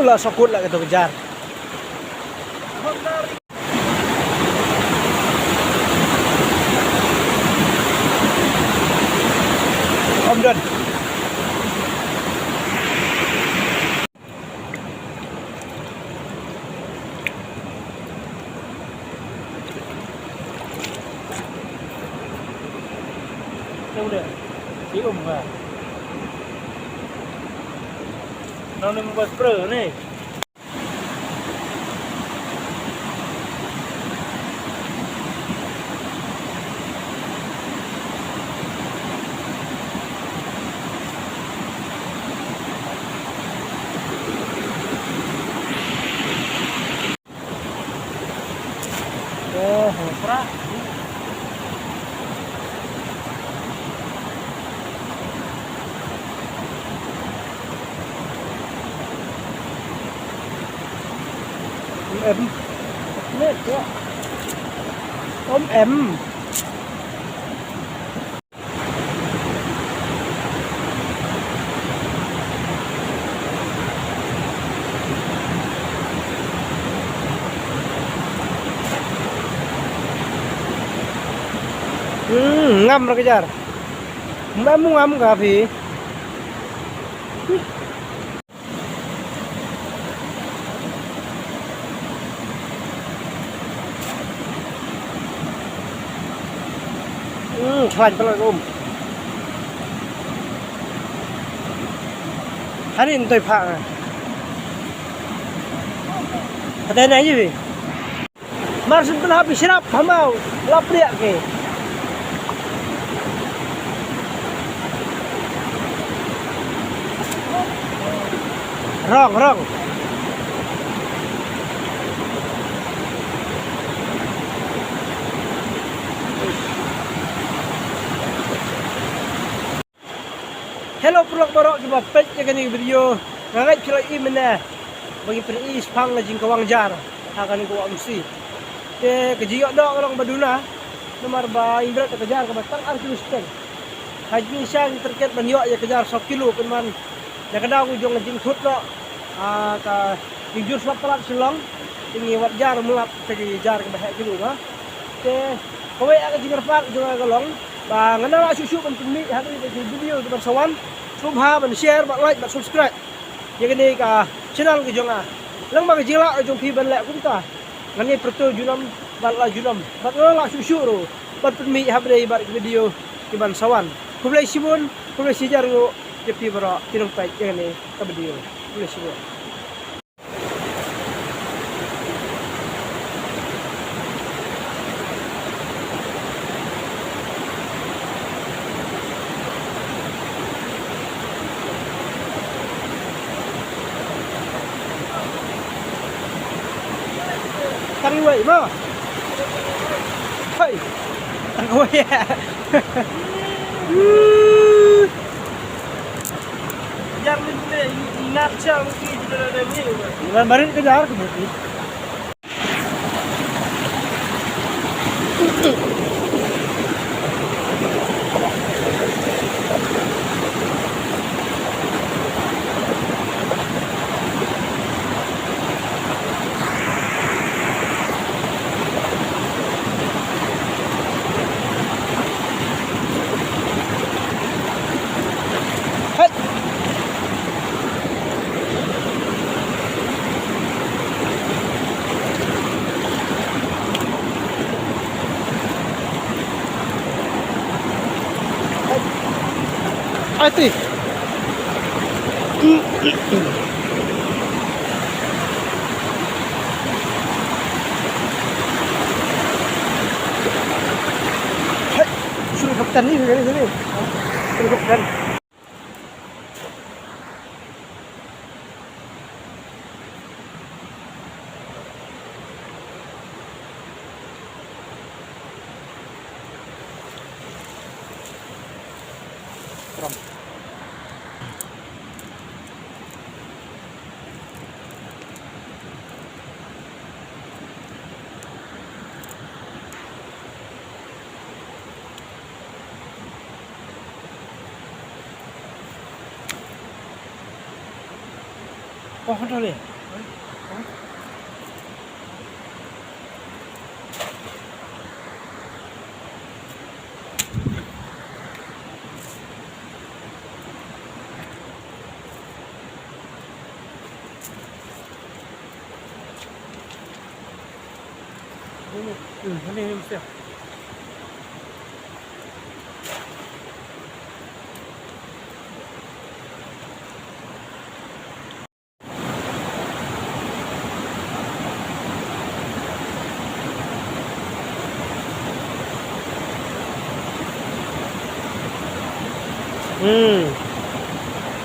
lah sokut lah kita kejar. Om Don. Đâu đây? Chỉ ủng vào. Nó nên một bờ này. Oh, hopra. Em mệt quá. Ôm em. Ngâm ra kejar. Mbak mau ngam kah, Fi? Klan pelak Hari ini tuh pak. Ada nanya Fi? Marsun pun habis sirap, hamau, lapria ke? Rong. Hello pelak barok coba pet jaga ni video. Ngangat celak i mana. Bagi peri sepang lajing kawang jar. Akan ko amsi. Te kejiok dok orang baduna. Nomor ba indra kejar ke batang arkilusken. Haji sang terkait banyok ya kejar 10 kilo pun man. Ya kadang ujung lajing thut dok. Ka jujur sebab pelat silong. Ini wajar mulap kejar ke bahak kilo ha. Te kowe akan jingerpak juga golong. Và ngân hàng susu bên cùng mỹ hãy cái video của bạn Sawan subha bạn share bạn like bạn subscribe như cái này cả channel cái jonga lăng bằng cái gì lạ trong khi bên lẹ cũng ta ngân này proto junam bạn là junam bạn là susu rồi bạn cùng mỹ hãy đây bạn video của bạn Sawan không lấy simon không lấy sijar ngo jadi bara tinong tay cái này cái video không lấy simon tăng vậy mà hey tăng vậy yang ini ingat siang kita ada ni baru kejar ke bukit Ati. Suruh kapten ni sini. Suruh kapten. Ram. Oh, ada leh. Ini mesti.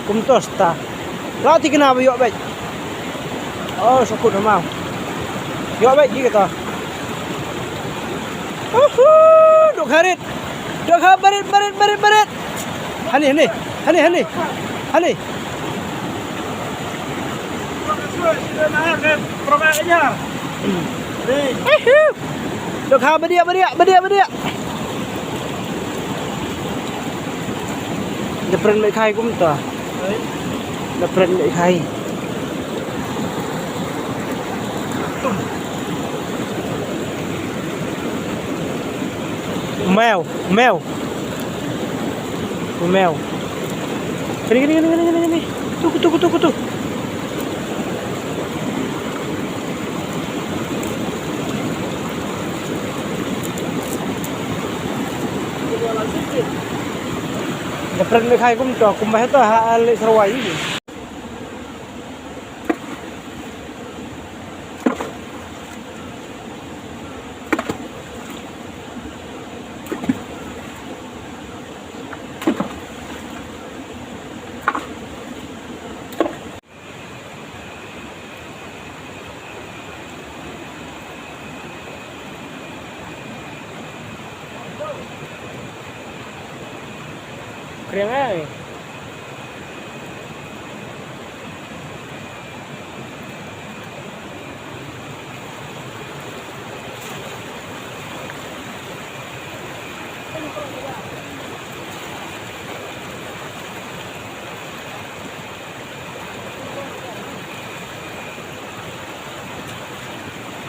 Kumtos ta. Lati kenapa yuk baik? Oh, sokut mau. Yuk baik gitu. Duk harit. Duk barit. Hani. Duk badia. Dapren mai khai cũng tòa. Dapren mai khai. Mèo. Gini. Tuh. Dapren mai khai cũng tòa, cũng phải tòa hạ lệ sarwai gì. Kering aja.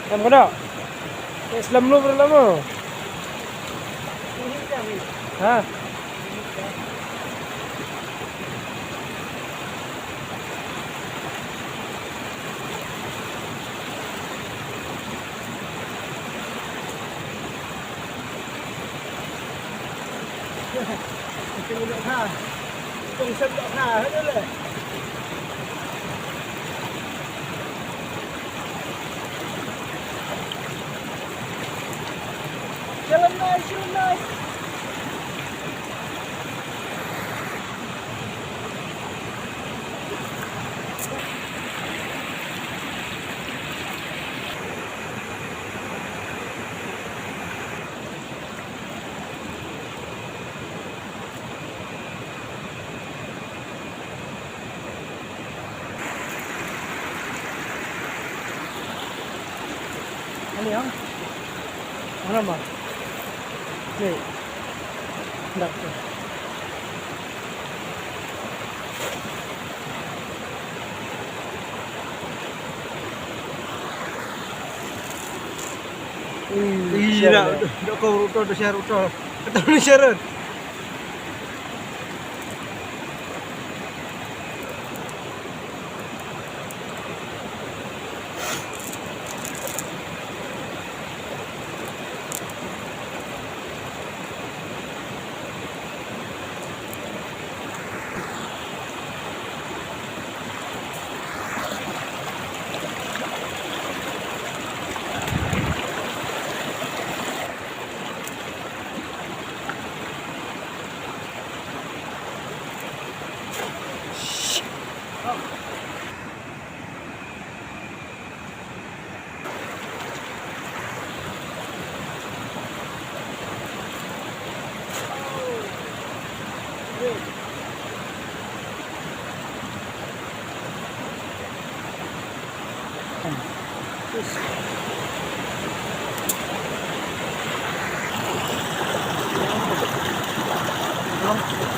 Kamu dah? Islam lu berlama. Hah? Tung đậu tha, tung sân đậu tha hết đấyเลย. Jalan naik. Ini yang mana mah? Nih, enggak tuh. Iya, udah kau udah share ketemu share. Belum.